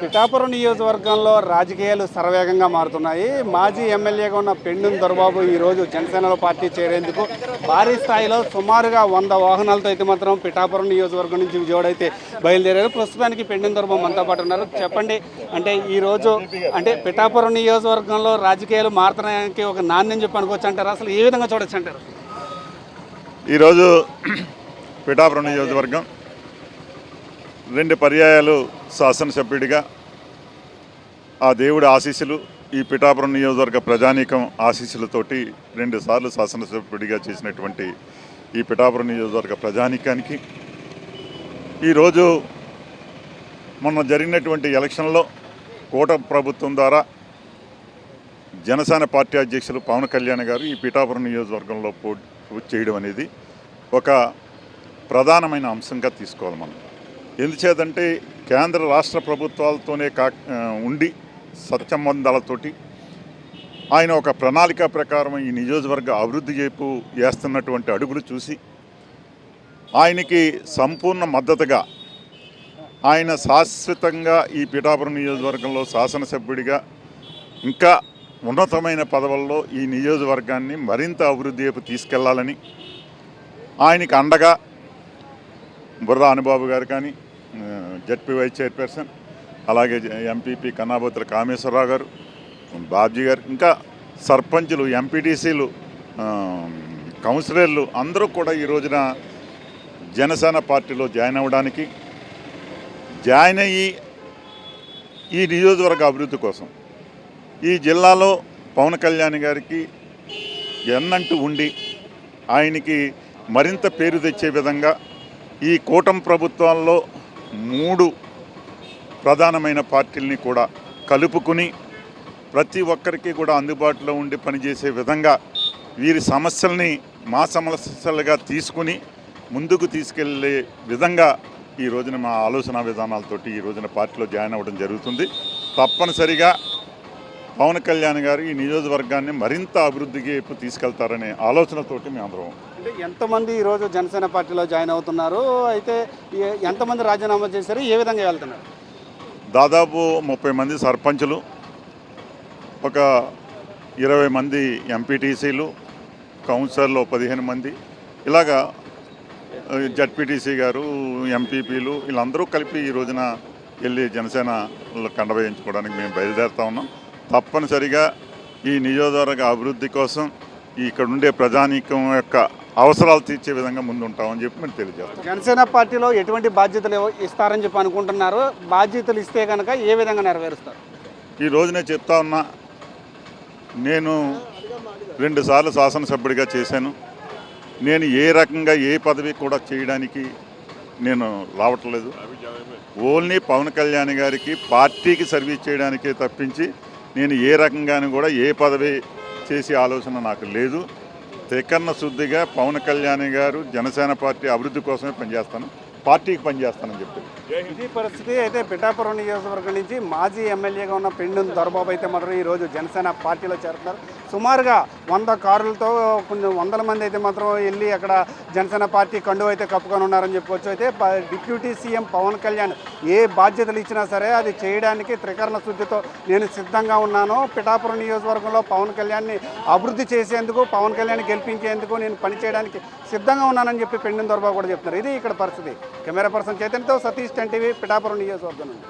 పిఠాపురం నియోజకవర్గంలో రాజకీయాలు శరవేగంగా మారుతున్నాయి. మాజీ ఎమ్మెల్యేగా ఉన్న పెండెం దొరబాబు ఈరోజు జనసేనలో పార్టీ చేరేందుకు భారీ స్థాయిలో సుమారుగా 100 వాహనాలతో అయితే మాత్రం పిఠాపురం నియోజకవర్గం నుంచి విజయవాడ అయితే బయలుదేరారు. ప్రస్తుతానికి పెండెం దొరబాబు మనతో పాటు ఉన్నారు. చెప్పండి, అంటే ఈరోజు పిఠాపురం నియోజకవర్గంలో రాజకీయాలు మారుతున్నానికి ఒక నాణ్యం చెప్పి అనుకోవచ్చు అంటారు. అసలు ఏ విధంగా చూడొచ్చు అంటారు? ఈరోజు పిఠాపురం నియోజకవర్గం 2 పర్యాయాలు శాసనసభ్యుడిగా ఆ దేవుడి ఆశీస్సులు, ఈ పిఠాపురం నియోజకవర్గ ప్రజానీకం ఆశీస్సులతోటి 2 సార్లు శాసనసభ్యుడిగా చేసినటువంటి ఈ పిఠాపురం నియోజకవర్గ ప్రజానీకానికి ఈరోజు మొన్న జరిగినటువంటి ఎలక్షన్లో కూటమి ప్రభుత్వం ద్వారా జనసేన పార్టీ అధ్యక్షులు పవన్ కళ్యాణ్ గారు ఈ పిఠాపురం నియోజకవర్గంలో పోటీ చేయడం అనేది ఒక ప్రధానమైన అంశంగా తీసుకోవాలి మనం. ఎందుచేతంటే కేంద్ర రాష్ట్ర ప్రభుత్వాలతోనే ఉండి సత్సంబంధాలతోటి ఆయన ఒక ప్రణాళిక ప్రకారం ఈ నియోజకవర్గ అభివృద్ధి వైపు వేస్తున్నటువంటి అడుగులు చూసి ఆయనకి సంపూర్ణ మద్దతుగా ఆయన శాశ్వతంగా ఈ పిఠాపురం నియోజకవర్గంలో శాసనసభ్యుడిగా ఇంకా ఉన్నతమైన పదవుల్లో ఈ నియోజకవర్గాన్ని మరింత అభివృద్ధి వైపు తీసుకెళ్లాలని ఆయనకి అండగా బుర్రా అనుబాబు గారు కానీ, జడ్పీ వైస్ చైర్పర్సన్, అలాగే ఎంపీపీ కన్నాబోతుల కామేశ్వరరావు గారు, బాబ్జీ గారు, ఇంకా సర్పంచులు, ఎంపీటీసీలు, కౌన్సిలర్లు అందరూ కూడా ఈ రోజున జనసేన పార్టీలో జాయిన్ అయ్యి ఈ నియోజకవర్గ అభివృద్ధి కోసం ఈ జిల్లాలో పవన్ కళ్యాణ్ గారికి ఎన్నంటూ ఉండి ఆయనకి మరింత పేరు తెచ్చే విధంగా ఈ కూటమి ప్రభుత్వాల్లో 3 ప్రధానమైన పార్టీలని కూడా కలుపుకుని ప్రతి ఒక్కరికి కూడా అందుబాటులో ఉండి పనిచేసే విధంగా వీరి సమస్యల్ని మా సమస్యలుగా తీసుకుని ముందుకు తీసుకెళ్లే విధంగా ఈ రోజున మా ఆలోచన విధానాలతోటి ఈ రోజున పార్టీలో జాయిన్ అవ్వడం జరుగుతుంది. తప్పనిసరిగా పవన్ కళ్యాణ్ గారు ఈ నియోజకవర్గాన్ని మరింత అభివృద్ధికి తీసుకెళ్తారనే ఆలోచనతోటి మేము అందరం. అంటే ఎంతమంది ఈరోజు జనసేన పార్టీలో జాయిన్ అవుతున్నారు? అయితే ఎంతమంది రాజీనామా చేశారు? ఏ విధంగా వెళ్తున్నారు? దాదాపు 30 మంది సర్పంచులు, ఒక 20 మంది ఎంపీటీసీలు, కౌన్సిలర్లు 15 మంది, ఇలాగా జడ్పీటీసీ గారు, ఎంపీపీలు వీళ్ళందరూ కలిపి ఈ రోజున వెళ్ళి జనసేనలో కండవేయించుకోవడానికి మేము బయలుదేరుతా ఉన్నాం. తప్పనిసరిగా ఈ నియోజకవర్గ అభివృద్ధి కోసం ఇక్కడ ఉండే ప్రజానీకం యొక్క అవసరాలు తీర్చే విధంగా ముందుంటామని చెప్పి మేము తెలియజేస్తాం. జనసేన పార్టీలో ఎటువంటి బాధ్యతలు ఇస్తారని చెప్పి అనుకుంటున్నారు? బాధ్యతలు ఇస్తే కనుక ఏ విధంగా నెరవేరుస్తారు? ఈ రోజునే చెప్తా ఉన్నా, నేను 2 సార్లు శాసనసభ్యుడిగా చేశాను. నేను ఏ రకంగా ఏ పదవి కూడా చేయడానికి నేను రావట్లేదు. ఓన్లీ పవన్ కళ్యాణ్ గారికి పార్టీకి సర్వీస్ చేయడానికే తప్పించి నేను ఏ రకంగానూ కూడా ఏ పదవి చేసే ఆలోచన నాకు లేదు. త్రికరణ శుద్ధిగా పవన్ కళ్యాణ్ గారు జనసేన పార్టీ అభివృద్ధి కోసమే పనిచేస్తాను, పార్టీకి పనిచేస్తానని చెప్పి. ఇది పరిస్థితి. అయితే పిఠాపురం నియోజకవర్గం నుంచి మాజీ ఎమ్మెల్యేగా ఉన్న పెండెం దొరబాబు అయితే మాత్రం ఈరోజు జనసేన పార్టీలో చేరుతున్నారు. సుమారుగా 100 కారులతో కొన్ని వందల మంది అయితే మాత్రం వెళ్ళి అక్కడ జనసేన పార్టీ కండువ అయితే కప్పుకొని ఉన్నారని చెప్పుకోవచ్చు. అయితే డిప్యూటీ సీఎం పవన్ కళ్యాణ్ ఏ బాధ్యతలు ఇచ్చినా సరే అది చేయడానికి త్రికరణ శుద్ధితో నేను సిద్ధంగా ఉన్నాను. పిఠాపురం నియోజకవర్గంలో పవన్ కళ్యాణ్ని అభివృద్ధి చేసేందుకు, పవన్ కళ్యాణ్ గెలిపించేందుకు నేను పనిచేయడానికి సిద్ధంగా ఉన్నానని చెప్పి పెండెం దొరబాబు కూడా చెప్తున్నారు. ఇది ఇక్కడ పరిస్థితి. కెమెరా పర్సన్ చైతన్యతో సతీష్, 10 టీవీ, పిఠాపురం నియోజకవర్గం నుండి.